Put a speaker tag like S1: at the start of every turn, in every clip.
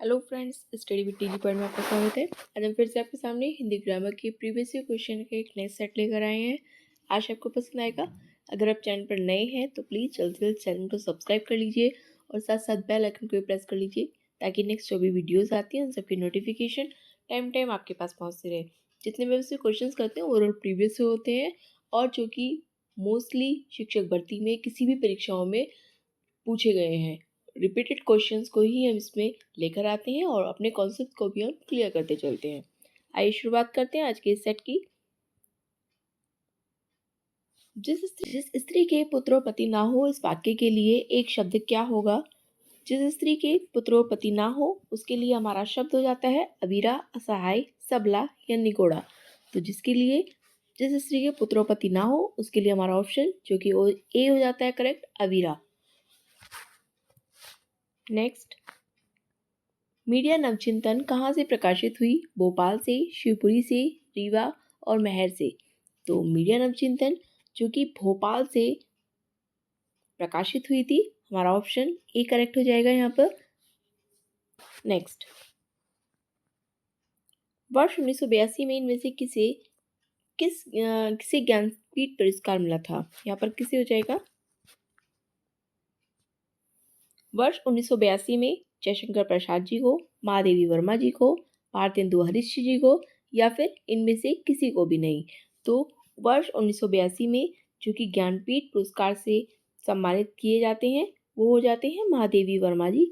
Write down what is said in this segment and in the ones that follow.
S1: Hello friends, study with TG point में आपका स्वागत है। आज हम फिर से आपके सामने हिंदी ग्रामर के प्रीवियस ईयर क्वेश्चन के एक नए सेट लेकर आए हैं। आज आपको पसंद आएगा। अगर आप चैनल पर नए हैं तो प्लीज़ जल्द से जल्द चैनल को सब्सक्राइब कर लीजिए और साथ साथ बेल आइकन को भी प्रेस कर लीजिए ताकि नेक्स्ट जो भी वीडियोज़ आती हैं उन सबकी नोटिफिकेशन टाइम टाइम आपके पास पहुँचती रहे। जितने भी उससे क्वेश्चन करते हैं ओवरऑल प्रीवियस से होते हैं और जो कि मोस्टली शिक्षक भर्ती में किसी भी परीक्षाओं में पूछे गए हैं। रिपीटेड क्वेश्चंस को ही हम इसमें लेकर आते हैं और अपने कॉन्सेप्ट को भी हम क्लियर करते चलते हैं। आइए शुरुआत करते हैं आज के इस सेट की। जिस स्त्री के पुत्रोपति ना हो, इस वाक्य के लिए एक शब्द क्या होगा? जिस स्त्री के पुत्रोपति ना हो उसके लिए हमारा शब्द हो जाता है अबीरा, असहाय, सबला या निगोड़ा। तो जिस स्त्री के पुत्रोपति ना हो उसके लिए हमारा ऑप्शन जो कि ए हो जाता है करेक्ट, अबीरा। नेक्स्ट, मीडिया नवचिंतन कहाँ से प्रकाशित हुई? भोपाल से, शिवपुरी से, रीवा और महर से। तो मीडिया नवचिंतन जो कि भोपाल से प्रकाशित हुई थी, हमारा ऑप्शन ए करेक्ट हो जाएगा यहाँ पर। नेक्स्ट, वर्ष 1982 में इनमें से किसे ज्ञानपीठ पुरस्कार मिला था? यहाँ पर किसे हो जाएगा? वर्ष 1982 में जयशंकर प्रसाद जी को, महादेवी वर्मा जी को, भारतेंदु हरीश जी को या फिर इनमें से किसी को भी नहीं। तो वर्ष 1982 में जो कि ज्ञानपीठ पुरस्कार से सम्मानित किए जाते हैं वो हो जाते हैं महादेवी वर्मा जी।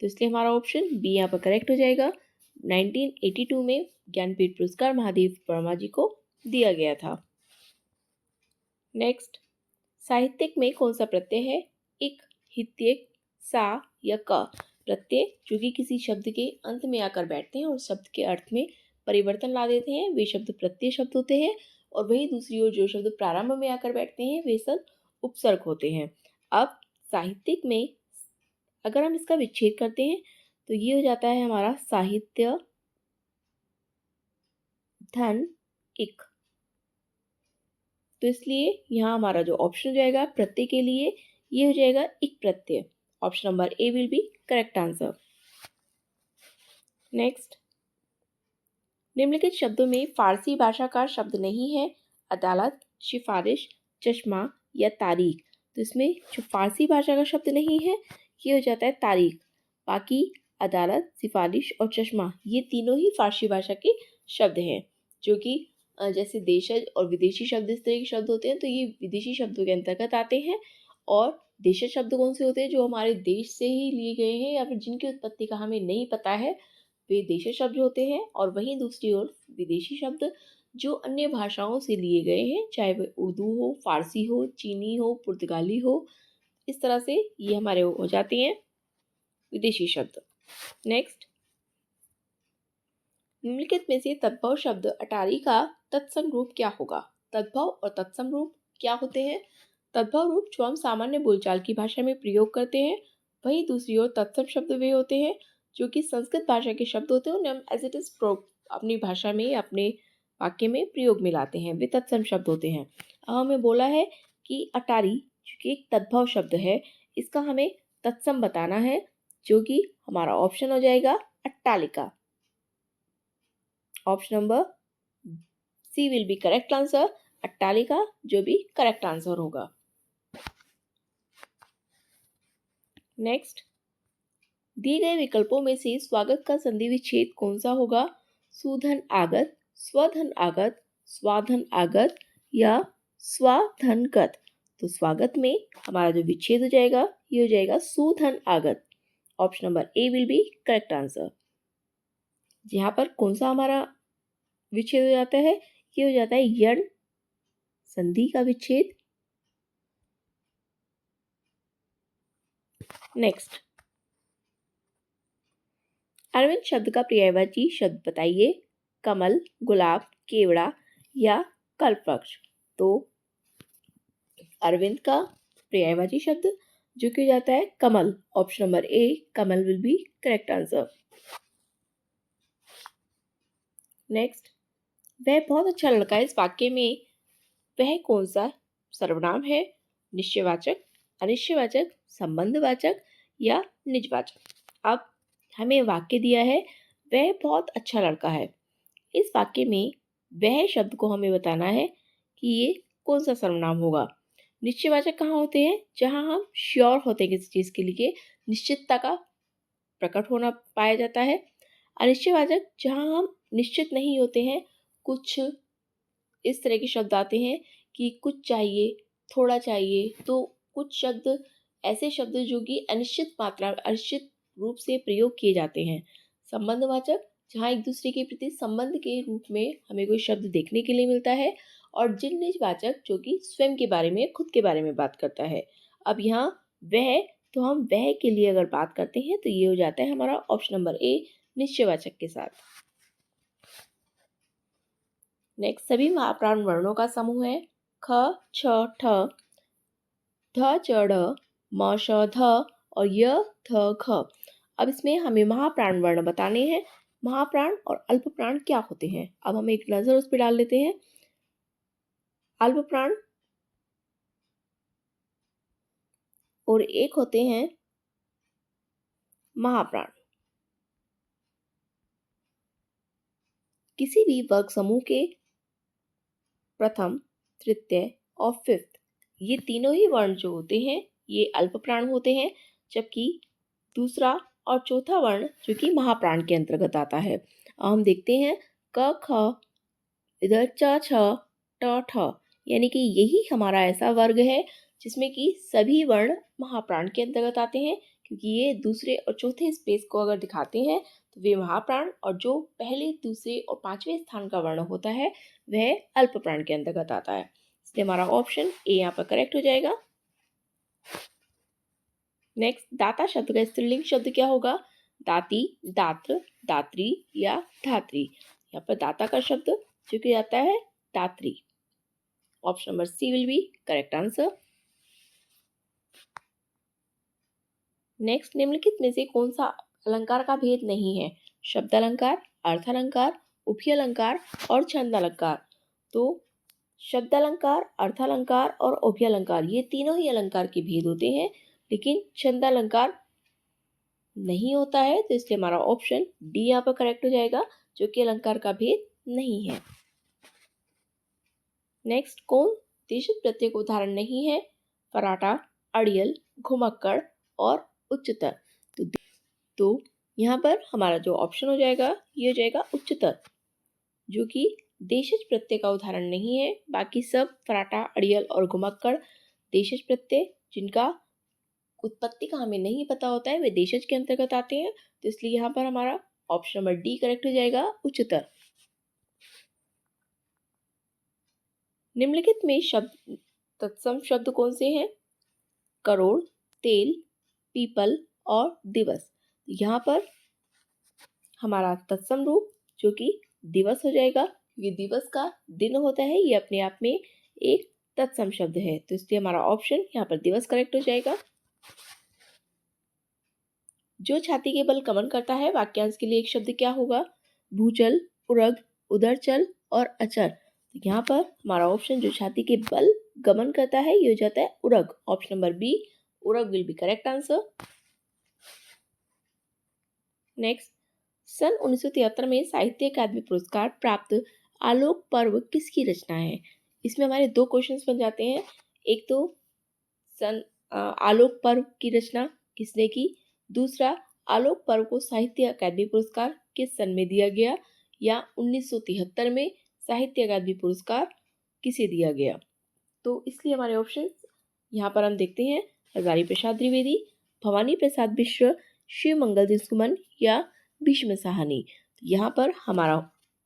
S1: तो इसलिए हमारा ऑप्शन बी यहाँ पर करेक्ट हो जाएगा। 1982 में ज्ञानपीठ पुरस्कार महादेवी वर्मा जी को दिया गया था। नेक्स्ट, साहित्यिक में कौन सा प्रत्यय है? इक, हित्यक, सा या क। प्रत्यय जो कि किसी शब्द के अंत में आकर बैठते हैं और शब्द के अर्थ में परिवर्तन ला देते हैं वे शब्द प्रत्यय शब्द होते हैं, और वहीं दूसरी ओर जो शब्द प्रारंभ में आकर बैठते हैं वे सब उपसर्ग होते हैं। अब साहित्यिक में अगर हम इसका विच्छेद करते हैं तो ये हो जाता है हमारा साहित्य धन इक। तो इसलिए यहाँ हमारा जो ऑप्शन हो जाएगा प्रत्यय के लिए ये हो जाएगा इक प्रत्यय। Option number A will be correct answer. Next, निम्नलिखित शब्दों में फारसी भाषा का शब्द नहीं है। अदालत, सिफारिश, चश्मा या तारीख। तो इसमें जो फारसी भाषा का शब्द नहीं है ये हो जाता है तारीख। बाकी अदालत, सिफारिश और चश्मा ये तीनों ही फारसी भाषा के शब्द हैं, जो कि जैसे देशज और विदेशी शब्द इस तरह के शब्द होते हैं तो ये विदेशी शब्दों के अंतर्गत आते हैं। और देशज शब्द कौन से होते हैं? जो हमारे देश से ही लिए गए हैं या फिर जिनकी उत्पत्ति का हमें नहीं पता है, वे देशज शब्द होते हैं। और वहीं दूसरी ओर विदेशी शब्द जो अन्य भाषाओं से लिए गए हैं, चाहे वह उर्दू हो, फारसी हो, चीनी हो, पुर्तगाली हो, इस तरह से ये हमारे हो जाते हैं विदेशी शब्द। नेक्स्ट, निम्नलिखित में से तद्भव शब्द अटारी का तत्सम रूप क्या होगा? तद्भव और तत्सम रूप क्या होते हैं? तद्भव रूप जो हम सामान्य बोलचाल की भाषा में प्रयोग करते हैं, वहीं दूसरी ओर तत्सम शब्द वे होते हैं जो कि संस्कृत भाषा के शब्द होते हैं, उन्हें हम एज इट इज अपनी भाषा में अपने वाक्य में प्रयोग में लाते हैं, वे तत्सम शब्द होते हैं। अब हमें बोला है कि अटारी जो कि एक तद्भव शब्द है, इसका हमें तत्सम बताना है, जो कि हमारा ऑप्शन हो जाएगा अट्टालिका। Option number C will be correct answer, अट्टालिका जो भी करेक्ट आंसर होगा। नेक्स्ट, दिए गए विकल्पों में से स्वागत का संधि विच्छेद कौन सा होगा? सुधन आगत, स्वधन आगत, स्वाधन आगत या स्वाधनगत। तो स्वागत में हमारा जो विच्छेद हो जाएगा ये हो जाएगा सुधन आगत। Option number A will be correct answer. यहाँ पर कौन सा हमारा विच्छेद हो जाता है? ये हो जाता है यण संधि का विच्छेद। नेक्स्ट, अरविंद शब्द का पर्यायवाची शब्द बताइए। कमल, गुलाब, केवड़ा या कल्पवृक्ष। तो अरविंद का पर्यायवाची शब्द जो कि हो जाता है कमल। ऑप्शन नंबर ए कमल will be correct answer. Next, वह बहुत अच्छा लड़का है, इस वाक्य में वह कौन सा सर्वनाम है? निश्चयवाचक, अनिश्चयवाचक, संबंधवाचक या निजवाचक। अब हमें वाक्य दिया है, वह बहुत अच्छा लड़का है। इस वाक्य में वह शब्द को हमें बताना है कि ये कौन सा सर्वनाम होगा। निश्चयवाचक कहाँ होते हैं? जहाँ हम श्योर होते हैं किसी चीज़ के लिए, निश्चितता का प्रकट होना पाया जाता है। अनिश्चयवाचक जहाँ हम निश्चित नहीं होते हैं, कुछ इस तरह के शब्द आते हैं कि कुछ चाहिए, थोड़ा चाहिए, तो कुछ शब्द ऐसे शब्द जो कि अनिश्चित रूप से प्रयोग किए जाते हैं। संबंधवाचक जहाँ एक दूसरे के प्रति संबंध के रूप में हमें कोई शब्द देखने के लिए मिलता है। और जिन्निजवाचक जो कि स्वयं के बारे में, खुद के बारे में बात करता है। अब यहाँ वह, तो हम वह के लिए अगर बात करते हैं तो ये हो जाता है हमारा ऑप्शन नंबर ए, निश्चयवाचक के साथ। नेक्स्ट, सभी महाप्राण वर्णों का समूह है ख, छ, ठ, ध, च, ढ, म, श, ध और य, थ, ख। अब इसमें हमें महाप्राण वर्ण बताने हैं। महाप्राण और अल्प प्राण क्या होते हैं, अब हम एक नजर उस पर डाल लेते हैं। अल्प प्राण और एक होते हैं महाप्राण। किसी भी वर्ग समूह के प्रथम, तृतीय और फिफ्थ, ये तीनों ही वर्ण जो होते हैं ये अल्प प्राण होते हैं, जबकि दूसरा और चौथा वर्ण जो कि महाप्राण के अंतर्गत आता है। अब हम देखते हैं क, ख, इधर च, छ, ट, ठ, यानी कि यही हमारा ऐसा वर्ग है जिसमें कि सभी वर्ण महाप्राण के अंतर्गत आते हैं, क्योंकि ये दूसरे और चौथे स्पेस को अगर दिखाते हैं तो वे महाप्राण, और जो पहले, दूसरे और पांचवें स्थान का वर्ण होता है वह अल्प प्राण के अंतर्गत आता है। इसलिए हमारा ऑप्शन ए यहाँ पर करेक्ट हो जाएगा। नेक्स्ट, दाता शब्द का स्त्रीलिंग शब्द क्या होगा? दाती, दात्र, दात्री या धात्री। यहाँ पर दाता का शब्द जो कि आता है दात्री। Option number C will be correct answer. Next, निम्नलिखित में से कौन सा अलंकार का भेद नहीं है? शब्द अलंकार, अर्थ अलंकार, उपय अलंकार और छंद अलंकार। तो शब्द अलंकार, अर्थ अलंकार और उपय अलंकार ये तीनों ही अलंकार के भेद होते हैं, लेकिन छंद अलंकार नहीं होता है, तो इसलिए हमारा ऑप्शन डी यहाँ पर करेक्ट हो जाएगा, जो कि अलंकार का भेद नहीं है। नेक्स्ट, कौन देशित प्रत्यय का उदाहरण नहीं है? फराटा, अड़ियल, घुमक्कड़ और उच्चतर। तो यहाँ पर हमारा जो ऑप्शन हो जाएगा ये हो जाएगा उच्चतर, जो कि देशज प्रत्यय का उदाहरण नहीं है। बाकी सब फराटा, अड़ियल और घुमक्कड़ देशज प्रत्यय जिनका उत्पत्ति का हमें नहीं पता होता है वे देशज के अंतर्गत आते हैं, तो इसलिए यहाँ पर हमारा ऑप्शन नंबर डी करेक्ट हो जाएगा, उच्चतर। निम्नलिखित में शब्द तत्सम शब्द कौन से हैं? करोड़, तेल, पीपल और दिवस। यहाँ पर हमारा तत्सम रूप जो कि दिवस हो जाएगा। ये दिवस का दिन होता है, ये अपने आप में एक तत्सम शब्द है, तो इसलिए हमारा ऑप्शन यहाँ पर दिवस करेक्ट हो जाएगा। जो छाती के बल गमन करता है, वाक्यांश के लिए एक शब्द क्या होगा? भूचल, उरग, उधरचल और अचर। तो यहाँ पर हमारा ऑप्शन जो छाती के बल गमन करता है ये हो जाता है उरग। ऑप्शन नंबर बी, उरग will be correct answer. Next, सन 1973 में साहित्य अकादमी पुरस्कार प्राप्त आलोक पर्व किसकी रचना है? इसमें हमारे दो क्वेश्चंस बन जाते हैं। एक तो सन आलोक पर्व की रचना किसने की, दूसरा आलोक पर्व को साहित्य अकादमी पुरस्कार किस सन में दिया गया, या 1973 में साहित्य अकादमी पुरस्कार किसे दिया गया। तो इसलिए हमारे ऑप्शन यहाँ पर हम देखते हैं हजारी प्रसाद द्विवेदी, भवानी प्रसाद मिश्र, शिव मंगल दिनसुमन या भीष्म साहनी। तो यहाँ पर हमारा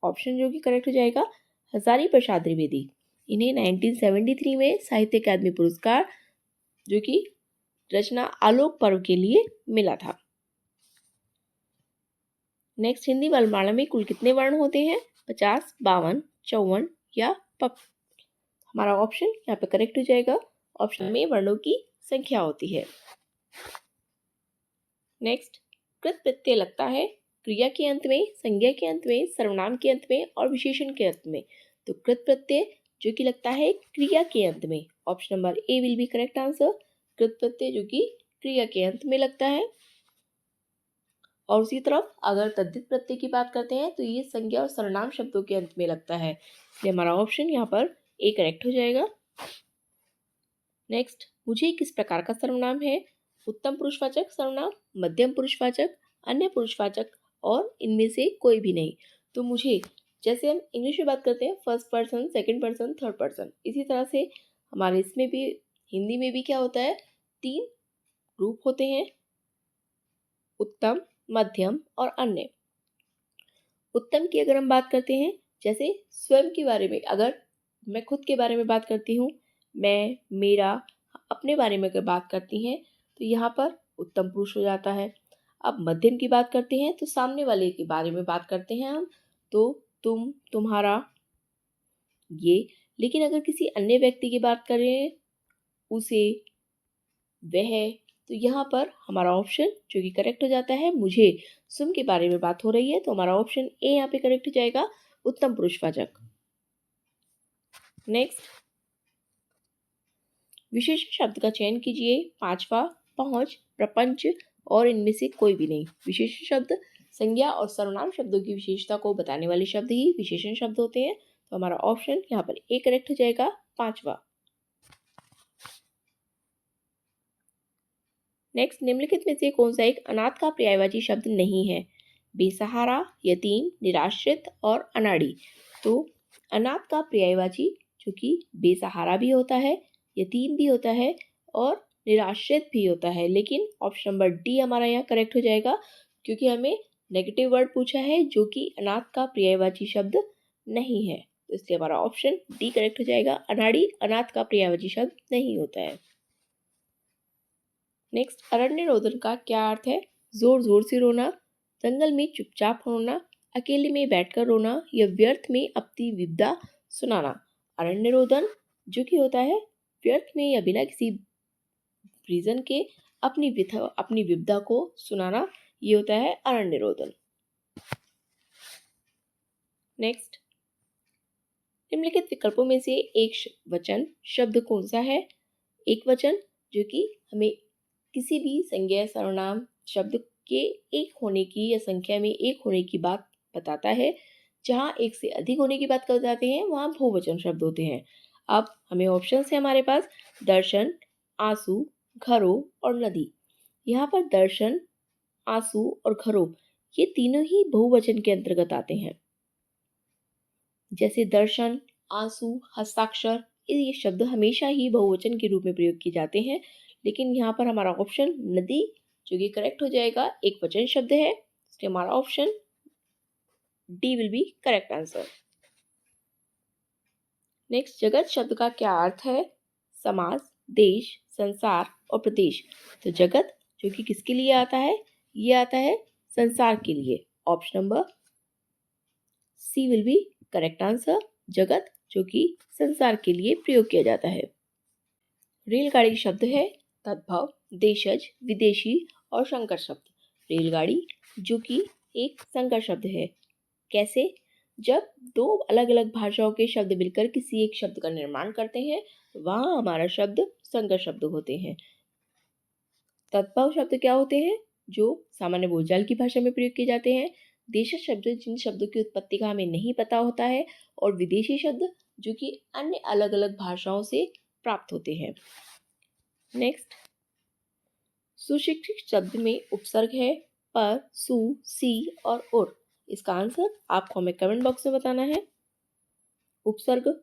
S1: ऑप्शन जो कि करेक्ट हो जाएगा हजारी प्रसाद द्विवेदी। इन्हें 1973 में साहित्य अकादमी पुरस्कार जो कि रचना आलोक पर्व के लिए मिला था। नेक्स्ट, हिंदी वर्णमाला में कुल कितने वर्ण होते हैं? 50, 52, 54 या पप। हमारा ऑप्शन यहाँ पे करेक्ट हो जाएगा, ऑप्शन में वर्णों की संख्या होती है। नेक्स्ट, कृत प्रत्यय लगता है क्रिया के अंत में, संज्ञा के अंत में, सर्वनाम के अंत में और विशेषण के अंत में। तो कृत प्रत्यय जो कि लगता है क्रिया के अंत में, option number A will be correct answer. कृत प्रत्यय जो कि क्रिया के अंत में लगता है। और उसी तरफ अगर तद्धित प्रत्यय की बात करते हैं तो ये संज्ञा और सर्वनाम शब्दों के अंत में लगता है, इसलिए हमारा ऑप्शन यहाँ पर ए करेक्ट हो जाएगा। नेक्स्ट, मुझे किस प्रकार का सर्वनाम है? उत्तम पुरुषवाचक सर्वनाम, मध्यम पुरुषवाचक, अन्य पुरुषवाचक और इनमें से कोई भी नहीं। तो मुझे, जैसे हम इंग्लिश में बात करते हैं first person, second person, third person, इसी तरह से हमारे इसमें भी हिंदी में भी क्या होता है, 3 रूप होते हैं, उत्तम, मध्यम और अन्य। उत्तम की अगर हम बात करते हैं, जैसे स्वयं के बारे में, अगर मैं खुद के बारे में बात करती हूँ, मैं, मेरा, अपने बारे में अगर बात करती हैं तो यहाँ पर उत्तम पुरुष हो जाता है। अब मध्यम की बात करते हैं तो सामने वाले के बारे में बात करते हैं हम, तो तुम, तुम्हारा, ये। लेकिन अगर किसी अन्य व्यक्ति की बात करें, उसे, वह, तो यहाँ पर हमारा ऑप्शन जो कि करेक्ट हो जाता है, मुझे सुम के बारे में बात हो रही है तो हमारा ऑप्शन ए यहाँ पे करेक्ट हो जाएगा, उत्तम पुरुषवाचक। नेक्स्ट, विशेषण शब्द का चयन कीजिए। 5वां, पहुंच, प्रपंच और इनमें से कोई भी नहीं। विशेषण शब्द संज्ञा और सर्वनाम शब्दों की विशेषता को बताने वाले शब्द ही विशेषण शब्द होते हैं, तो हमारा ऑप्शन यहाँ पर ए करेक्ट हो जाएगा, 5वां। नेक्स्ट, निम्नलिखित में से कौन सा एक अनाथ का पर्यायवाची शब्द नहीं है? बेसहारा, यतीम, निराश्रित और अनाड़ी। तो अनाथ का पर्यायवाची जो कि बेसहारा भी होता है, यतीम भी होता है और निराश्रित भी होता है, लेकिन ऑप्शन नंबर डी हमारा यहाँ करेक्ट हो जाएगा, क्योंकि हमें नेगेटिव वर्ड पूछा है जो कि अनाथ का पर्यायवाची शब्द नहीं है, तो इसलिए हमारा ऑप्शन डी करेक्ट हो जाएगा। अनाड़ी अनाथ का पर्यायवाची शब्द नहीं होता है। नेक्स्ट, अरण्य रोदन का क्या अर्थ है? जोर जोर से रोना, जंगल में चुपचाप रोना, अकेले में बैठकर रोना या व्यर्थ में अपनी विपदा सुनाना। अरण्य रोदन जो कि होता है व्यर्थ में या बिना किसी रीजन के अपनी विपदा को सुनाना, ये होता है अरण्य रोदन। नेक्स्ट, निम्नलिखित विकल्पों में से एक वचन शब्द कौन सा है? एक वचन जो कि हमें किसी भी संज्ञा सर्वनाम शब्द के एक होने की या संख्या में एक होने की बात बताता है। जहाँ एक से अधिक होने की बात कर जाते हैं वहाँ बहुवचन शब्द होते हैं। अब हमें ऑप्शन है हमारे पास दर्शन, आंसू, घरों और नदी। यहाँ पर दर्शन, आंसू और घरों ये तीनों ही बहुवचन के अंतर्गत आते हैं। जैसे दर्शन, आंसू, हस्ताक्षर, ये शब्द हमेशा ही बहुवचन के रूप में प्रयोग किए जाते हैं, लेकिन यहाँ पर हमारा ऑप्शन नदी जो कि करेक्ट हो जाएगा, एक वचन शब्द है, इसलिए हमारा option D will be correct answer. Next, जगत शब्द का क्या अर्थ है? समाज, देश, संसार और प्रदेश। तो जगत जो कि किसके लिए आता है? ये आता है संसार के लिए। Option number C will be correct answer, जगत जो कि संसार के लिए प्रयोग किया जाता है। रेलगाड़ी शब्द है तद्भव, देशज, विदेशी और संकर शब्द। रेलगाड़ी जो कि एक संकर शब्द है। कैसे? जब दो अलग अलग भाषाओं के शब्द मिलकर किसी एक शब्द का निर्माण करते हैं तो वहाँ हमारा शब्द संकर शब्द होते हैं। तद्भव शब्द क्या होते हैं? जो सामान्य बोलचाल की भाषा में प्रयोग किए जाते हैं। देशज शब्द जिन शब्दों की उत्पत्ति का हमें नहीं पता होता है, और विदेशी शब्द जो कि अन्य अलग अलग भाषाओं से प्राप्त होते हैं। नेक्स्ट, सुशिक्षित शब्द में उपसर्ग है पर, सु, सी और उर। इसका आंसर आपको हमें कमेंट बॉक्स में बताना है। उपसर्ग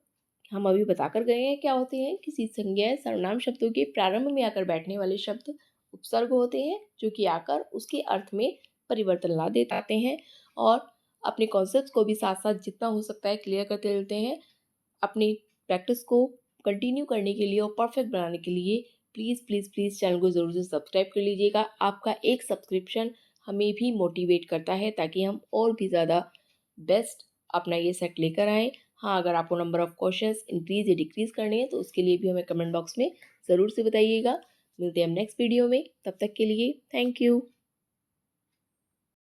S1: हम अभी बताकर गए हैं क्या होते हैं। किसी संज्ञा सर्वनाम शब्दों के प्रारंभ में आकर बैठने वाले शब्द उपसर्ग होते हैं, जो कि आकर उसके अर्थ में परिवर्तन ला देते हैं और अपने कॉन्सेप्ट्स को भी साथ साथ जितना हो सकता है क्लियर करते रहते हैं। अपनी प्रैक्टिस को कंटिन्यू करने के लिए और परफेक्ट बनाने के लिए प्लीज़ प्लीज़ प्लीज़ चैनल को ज़रूर से सब्सक्राइब कर लीजिएगा। आपका एक सब्सक्रिप्शन हमें भी मोटिवेट करता है ताकि हम और भी ज़्यादा बेस्ट अपना ये सेट लेकर आएँ। हाँ, अगर आपको नंबर ऑफ़ क्वेश्चंस इंक्रीज़ या डिक्रीज़ करने हैं तो उसके लिए भी हमें कमेंट बॉक्स में ज़रूर से बताइएगा। मिलते हैं हम नेक्स्ट वीडियो में, तब तक के लिए थैंक यू।